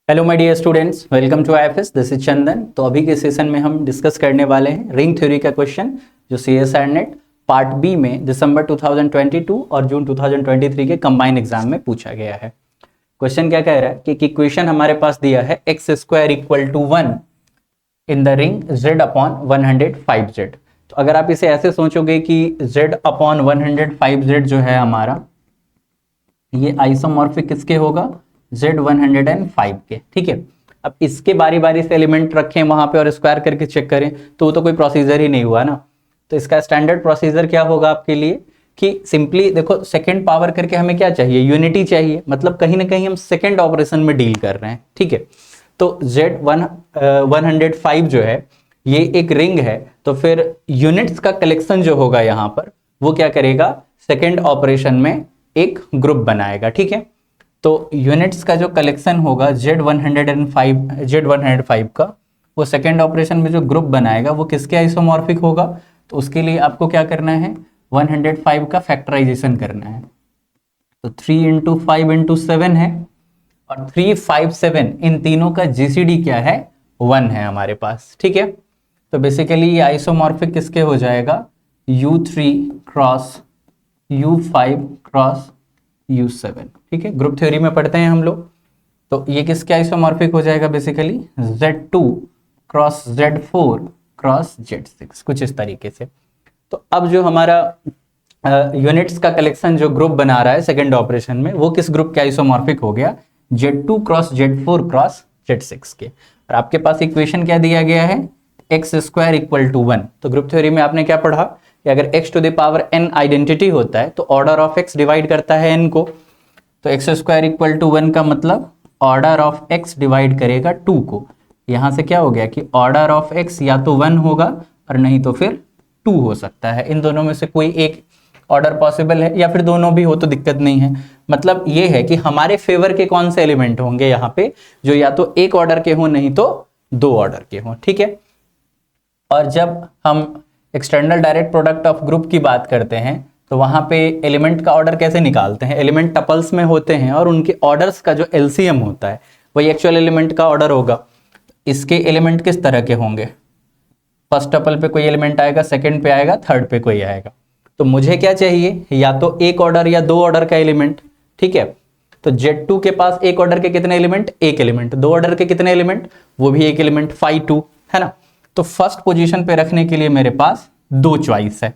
Hello my dear students, welcome to IFS. This is Chandan. तो अभी के सेशन में हम डिस्कस करने वाले हैं रिंग थ्योरी का क्वेश्चन जो सीएसआर नेट पार्ट बी में दिसंबर 2022 और जून 2023 के कंबाइंड एग्जाम में पूछा गया है। क्वेश्चन क्या कह रहा है कि इक्वेशन हमारे पास दिया है x square equal to 1 in the ring z upon 105z। तो अगर आप इसे ऐसे सोचोगे कि z अपॉन 105z जो है हमारा, ये आइसोमॉर्फिक किसके होगा, Z 105 के। ठीक है, अब इसके बारी बारी से एलिमेंट रखें वहां पे और स्क्वायर करके चेक करें तो वो तो कोई प्रोसीजर ही नहीं हुआ ना। तो इसका स्टैंडर्ड प्रोसीजर क्या होगा आपके लिए कि सिंपली देखो, सेकंड पावर करके हमें क्या चाहिए, यूनिटी चाहिए। मतलब कहीं ना कहीं हम सेकंड ऑपरेशन में डील कर रहे हैं। ठीक है, तो Z 105 जो है ये एक रिंग है, तो फिर यूनिट्स का कलेक्शन जो होगा यहाँ पर वो क्या करेगा, सेकेंड ऑपरेशन में एक ग्रुप बनाएगा। ठीक है, तो यूनिट्स का जो कलेक्शन होगा Z 105 का, वो सेकेंड ऑपरेशन में जो ग्रुप बनाएगा वो किसके आइसोमॉर्फिक होगा। तो उसके लिए आपको क्या करना है, 105 का फैक्टराइजेशन करना है। तो 3 इंटू 5 इंटू 7 है और 3, 5, 7 इन तीनों का जीसीडी क्या है, 1 है हमारे पास। ठीक है, तो बेसिकली ये आइसोमॉर्फिक किसके हो जाएगा, U3 cross U5 cross U7। ठीक है, ग्रुप थ्योरी में पढ़ते हैं हम लोग। तो ये किसके आइसोमॉर्फिक हो जाएगा, basically Z2 cross Z4 cross Z6, कुछ इस तरीके से। तो अब जो हमारा यूनिट्स का कलेक्शन जो ग्रुप बना रहा है सेकेंड ऑपरेशन में, वो किस ग्रुप के आइसोमॉर्फिक हो गया, Z2 cross Z4 cross Z6 के। और आपके पास इक्वेशन क्या दिया गया है, एक्स स्क्वायर इक्वल टू 1। तो ग्रुप थ्योरी में आपने क्या पढ़ा कि अगर x to the power n identity होता है तो ऑर्डर ऑफ x डिवाइड करता है n को। तो एक्स स्क्वायर इक्वल टू 1 का मतलब ऑर्डर ऑफ x डिवाइड करेगा 2 को। यहां से क्या हो गया कि ऑर्डर ऑफ x या तो 1 होगा और नहीं तो फिर 2 हो सकता है। इन दोनों में से कोई एक ऑर्डर पॉसिबल है, या फिर दोनों भी हो तो दिक्कत नहीं है। मतलब ये है कि हमारे फेवर के कौन से एलिमेंट होंगे यहाँ पे जो या तो एक ऑर्डर के हो नहीं तो 2 ऑर्डर के हो। ठीक है, और जब हम external direct product of group की बात करते हैं तो वहां पे एलिमेंट का ऑर्डर कैसे निकालते हैं, एलिमेंट टपल्स में होते हैं और उनके ऑर्डर्स का जो एलसीएम होता है वही एक्चुअल एलिमेंट का ऑर्डर होगा। इसके एलिमेंट किस तरह के होंगे, फर्स्ट टपल पे कोई एलिमेंट आएगा, सेकंड पे आएगा, थर्ड पे कोई आएगा। तो मुझे क्या चाहिए, या तो एक ऑर्डर या 2 ऑर्डर का एलिमेंट। ठीक है, तो Z2 के पास एक ऑर्डर के कितने एलिमेंट, एक एलिमेंट। 2 ऑर्डर के कितने एलिमेंट, वो भी एक एलिमेंट, 5, 2 है ना। तो फर्स्ट पोजीशन पे रखने के लिए मेरे पास 2 चॉइस है।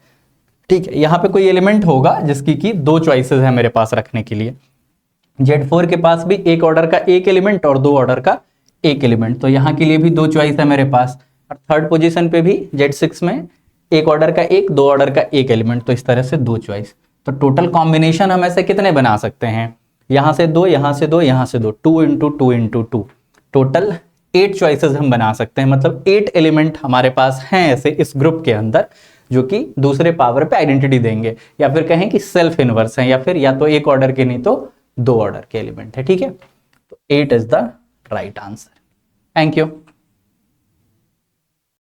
ठीक है, यहां पे कोई एलिमेंट होगा जिसकी की 2 चॉइसेस है मेरे पास रखने के लिए। Z4 के पास भी एक ऑर्डर का एक एलिमेंट और 2 ऑर्डर का एक एलिमेंट, तो यहां के लिए भी 2 चॉइस है मेरे पास। और थर्ड पोजीशन पे भी Z6 में एक ऑर्डर का एक, 2 ऑर्डर का एक एलिमेंट, तो इस तरह से 2 चॉइस। तो टोटल कॉम्बिनेशन हम ऐसे कितने बना सकते हैं, यहां से 2, यहां से 2, यहां से 2, 2 इंटू 2 इंटू 2, टोटल 8 चॉइसेस हम बना सकते हैं। मतलब 8 एलिमेंट हमारे पास हैं ऐसे इस ग्रुप के अंदर जो कि दूसरे पावर पे आइडेंटिटी देंगे, या फिर कहें कि सेल्फ इनवर्स है, या फिर या तो एक ऑर्डर के नहीं तो 2 ऑर्डर के एलिमेंट है। ठीक है, तो 8 is the right answer. Thank you.